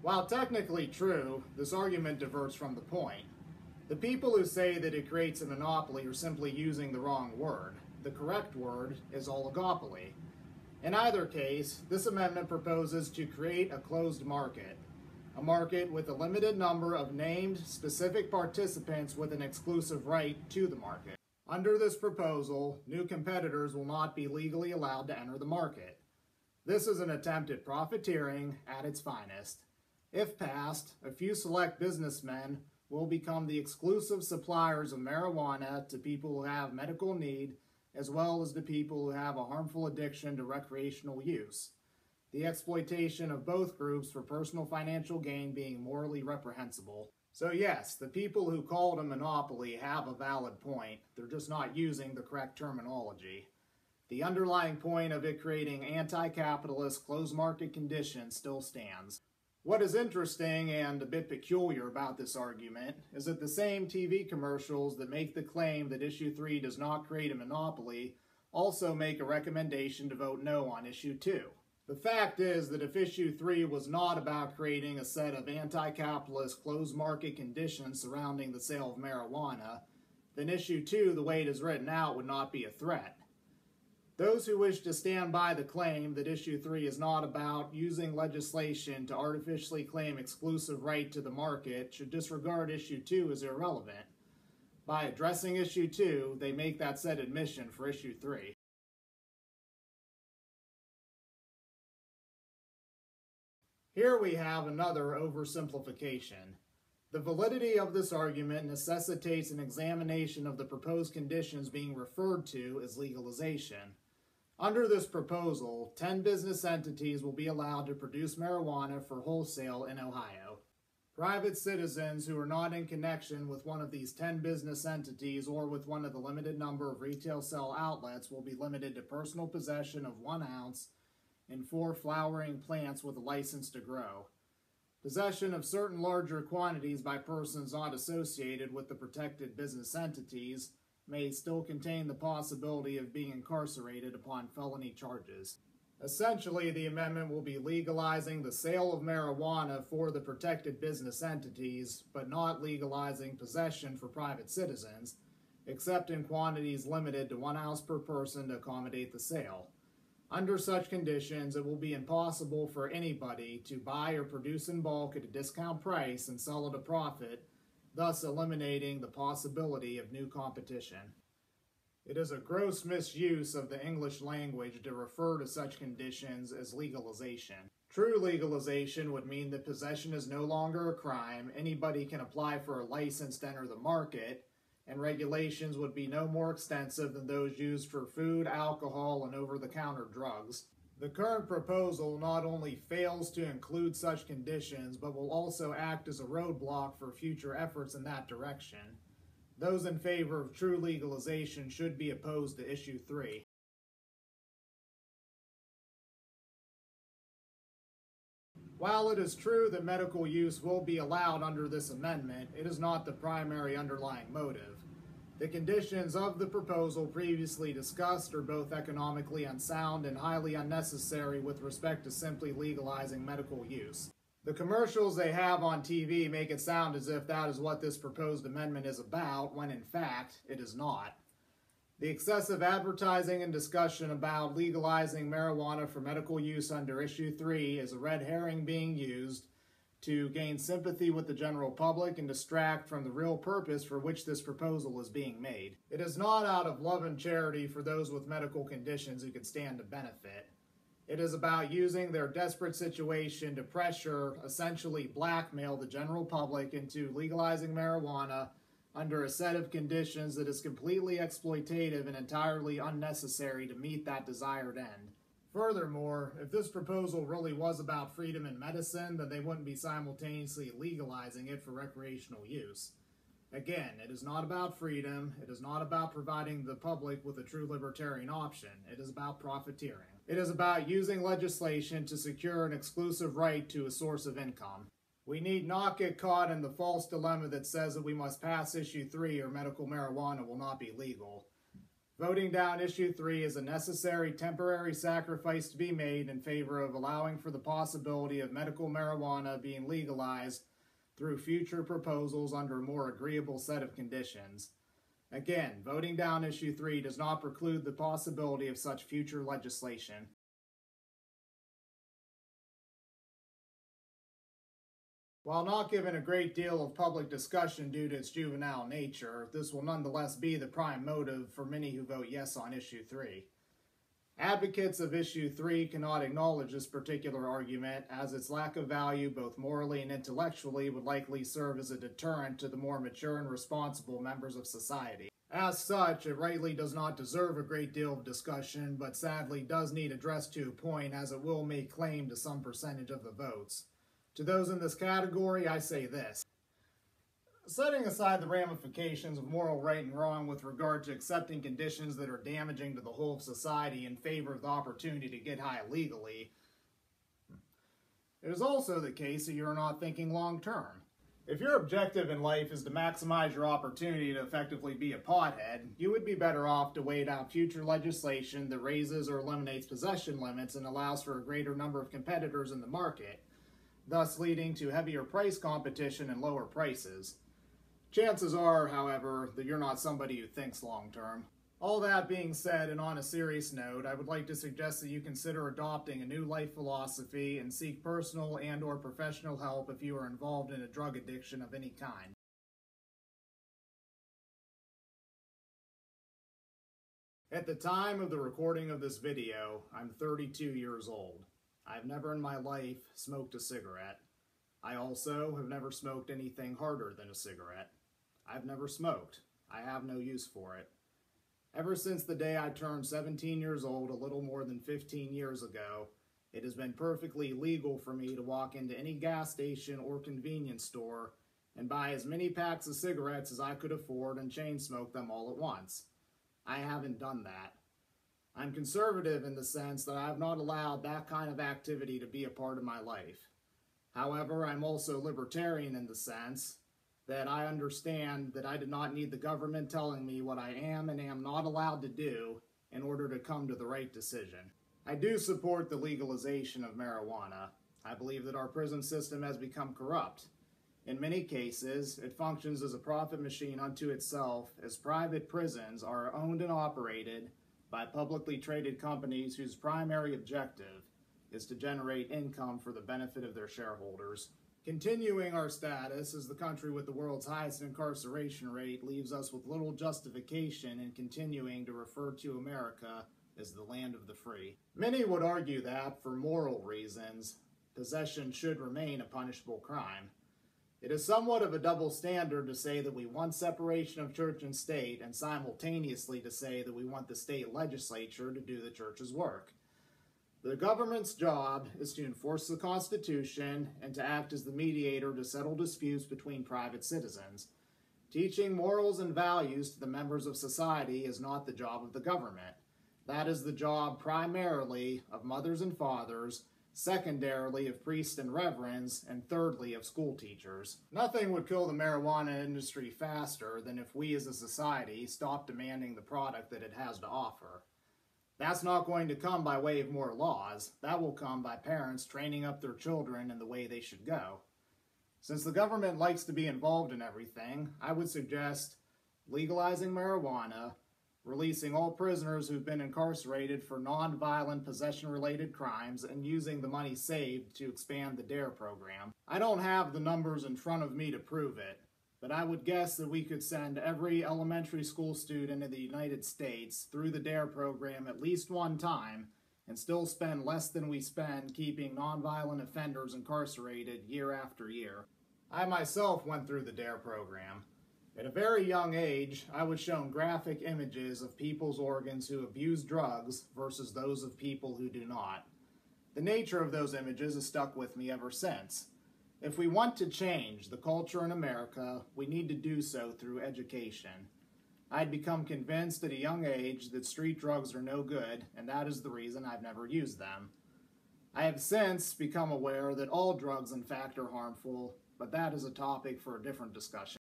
While technically true, this argument diverts from the point. The people who say that it creates a monopoly are simply using the wrong word. The correct word is oligopoly. In either case, this amendment proposes to create a closed market, a market with a limited number of named specific participants with an exclusive right to the market. Under this proposal, new competitors will not be legally allowed to enter the market. This is an attempt at profiteering at its finest. If passed, a few select businessmen will become the exclusive suppliers of marijuana to people who have medical need, as well as to people who have a harmful addiction to recreational use. The exploitation of both groups for personal financial gain being morally reprehensible. So yes, the people who call it a monopoly have a valid point. They're just not using the correct terminology. The underlying point of it creating anti-capitalist closed market conditions still stands. What is interesting and a bit peculiar about this argument is that the same TV commercials that make the claim that Issue 3 does not create a monopoly also make a recommendation to vote no on Issue 2. The fact is that if Issue 3 was not about creating a set of anti-capitalist closed market conditions surrounding the sale of marijuana, then Issue 2, the way it is written out, would not be a threat. Those who wish to stand by the claim that Issue 3 is not about using legislation to artificially claim exclusive right to the market should disregard Issue 2 as irrelevant. By addressing Issue 2, they make that said admission for Issue 3. Here we have another oversimplification. The validity of this argument necessitates an examination of the proposed conditions being referred to as legalization. Under this proposal, 10 business entities will be allowed to produce marijuana for wholesale in Ohio. Private citizens who are not in connection with one of these 10 business entities or with one of the limited number of retail sale outlets will be limited to personal possession of 1 ounce and 4 flowering plants with a license to grow. Possession of certain larger quantities by persons not associated with the protected business entities may still contain the possibility of being incarcerated upon felony charges. Essentially, the amendment will be legalizing the sale of marijuana for the protected business entities, but not legalizing possession for private citizens, except in quantities limited to 1 ounce per person to accommodate the sale. Under such conditions, it will be impossible for anybody to buy or produce in bulk at a discount price and sell at a profit, thus eliminating the possibility of new competition. It is a gross misuse of the English language to refer to such conditions as legalization. True legalization would mean that possession is no longer a crime, anybody can apply for a license to enter the market, and regulations would be no more extensive than those used for food, alcohol, and over-the-counter drugs. The current proposal not only fails to include such conditions, but will also act as a roadblock for future efforts in that direction. Those in favor of true legalization should be opposed to Issue 3. While it is true that medical use will be allowed under this amendment, it is not the primary underlying motive. The conditions of the proposal previously discussed are both economically unsound and highly unnecessary with respect to simply legalizing medical use. The commercials they have on TV make it sound as if that is what this proposed amendment is about, when in fact, it is not. The excessive advertising and discussion about legalizing marijuana for medical use under Issue 3 is a red herring being used to gain sympathy with the general public and distract from the real purpose for which this proposal is being made. It is not out of love and charity for those with medical conditions who could stand to benefit. It is about using their desperate situation to pressure, essentially blackmail the general public into legalizing marijuana under a set of conditions that is completely exploitative and entirely unnecessary to meet that desired end. Furthermore, if this proposal really was about freedom in medicine, then they wouldn't be simultaneously legalizing it for recreational use. Again, it is not about freedom, it is not about providing the public with a true libertarian option, it is about profiteering. It is about using legislation to secure an exclusive right to a source of income. We need not get caught in the false dilemma that says that we must pass Issue 3 or medical marijuana will not be legal. Voting down issue 3 is a necessary temporary sacrifice to be made in favor of allowing for the possibility of medical marijuana being legalized through future proposals under a more agreeable set of conditions. Again, voting down issue 3 does not preclude the possibility of such future legislation. While not given a great deal of public discussion due to its juvenile nature, this will nonetheless be the prime motive for many who vote yes on issue 3. Advocates of issue 3 cannot acknowledge this particular argument, as its lack of value both morally and intellectually would likely serve as a deterrent to the more mature and responsible members of society. As such, it rightly does not deserve a great deal of discussion, but sadly does need addressed to a point, as it will make claim to some percentage of the votes. To those in this category, I say this. Setting aside the ramifications of moral right and wrong with regard to accepting conditions that are damaging to the whole of society in favor of the opportunity to get high legally, it is also the case that you're not thinking long term. If your objective in life is to maximize your opportunity to effectively be a pothead, you would be better off to wait out future legislation that raises or eliminates possession limits and allows for a greater number of competitors in the market, thus leading to heavier price competition and lower prices. Chances are, however, that you're not somebody who thinks long-term. All that being said, and on a serious note, I would like to suggest that you consider adopting a new life philosophy and seek personal and/or professional help if you are involved in a drug addiction of any kind. At the time of the recording of this video, I'm 32 years old. I've never in my life smoked a cigarette. I also have never smoked anything harder than a cigarette. I've never smoked. I have no use for it. Ever since the day I turned 17 years old a little more than 15 years ago, it has been perfectly legal for me to walk into any gas station or convenience store and buy as many packs of cigarettes as I could afford and chain smoke them all at once. I haven't done that. I'm conservative in the sense that I have not allowed that kind of activity to be a part of my life. However, I'm also libertarian in the sense that I understand that I do not need the government telling me what I am and am not allowed to do in order to come to the right decision. I do support the legalization of marijuana. I believe that our prison system has become corrupt. In many cases, it functions as a profit machine unto itself, as private prisons are owned and operated by publicly traded companies whose primary objective is to generate income for the benefit of their shareholders. Continuing our status as the country with the world's highest incarceration rate leaves us with little justification in continuing to refer to America as the land of the free. Many would argue that, for moral reasons, possession should remain a punishable crime. It is somewhat of a double standard to say that we want separation of church and state and simultaneously to say that we want the state legislature to do the church's work. The government's job is to enforce the Constitution and to act as the mediator to settle disputes between private citizens. Teaching morals and values to the members of society is not the job of the government. That is the job primarily of mothers and fathers, secondarily of priests and reverends, and thirdly of school teachers. Nothing would kill the marijuana industry faster than if we as a society stopped demanding the product that it has to offer. That's not going to come by way of more laws. That will come by parents training up their children in the way they should go. Since the government likes to be involved in everything, I would suggest legalizing marijuana, releasing all prisoners who've been incarcerated for non-violent possession-related crimes, and using the money saved to expand the DARE program. I don't have the numbers in front of me to prove it, but I would guess that we could send every elementary school student in the United States through the DARE program at least one time and still spend less than we spend keeping nonviolent offenders incarcerated year after year. I myself went through the DARE program. At a very young age, I was shown graphic images of people's organs who abuse drugs versus those of people who do not. The nature of those images has stuck with me ever since. If we want to change the culture in America, we need to do so through education. I'd become convinced at a young age that street drugs are no good, and that is the reason I've never used them. I have since become aware that all drugs in fact are harmful, but that is a topic for a different discussion.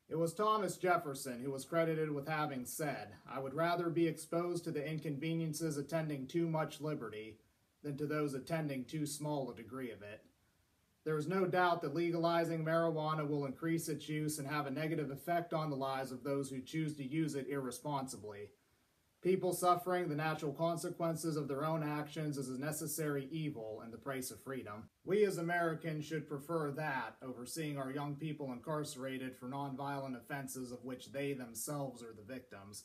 It was Thomas Jefferson who was credited with having said, "I would rather be exposed to the inconveniences attending too much liberty than to those attending too small a degree of it." There is no doubt that legalizing marijuana will increase its use and have a negative effect on the lives of those who choose to use it irresponsibly. People suffering the natural consequences of their own actions is a necessary evil and the price of freedom. We as Americans should prefer that over seeing our young people incarcerated for nonviolent offenses of which they themselves are the victims.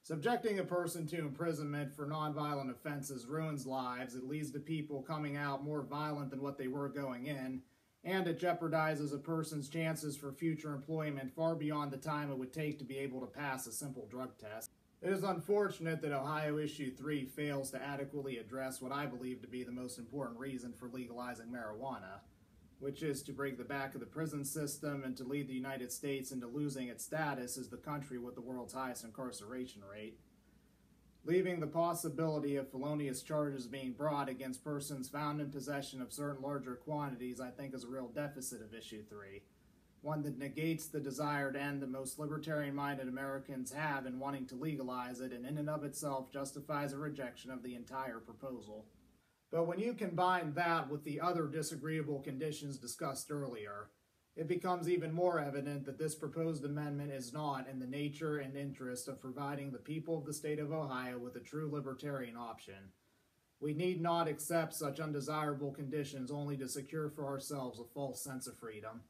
Subjecting a person to imprisonment for nonviolent offenses ruins lives, it leads to people coming out more violent than what they were going in, and it jeopardizes a person's chances for future employment far beyond the time it would take to be able to pass a simple drug test. It is unfortunate that Ohio Issue 3 fails to adequately address what I believe to be the most important reason for legalizing marijuana, which is to break the back of the prison system and to lead the United States into losing its status as the country with the world's highest incarceration rate. Leaving the possibility of felonious charges being brought against persons found in possession of certain larger quantities, I think, is a real deficit of Issue 3. One that negates the desired end that most libertarian-minded Americans have in wanting to legalize it, and in and of itself justifies a rejection of the entire proposal. But when you combine that with the other disagreeable conditions discussed earlier, it becomes even more evident that this proposed amendment is not in the nature and interest of providing the people of the state of Ohio with a true libertarian option. We need not accept such undesirable conditions only to secure for ourselves a false sense of freedom.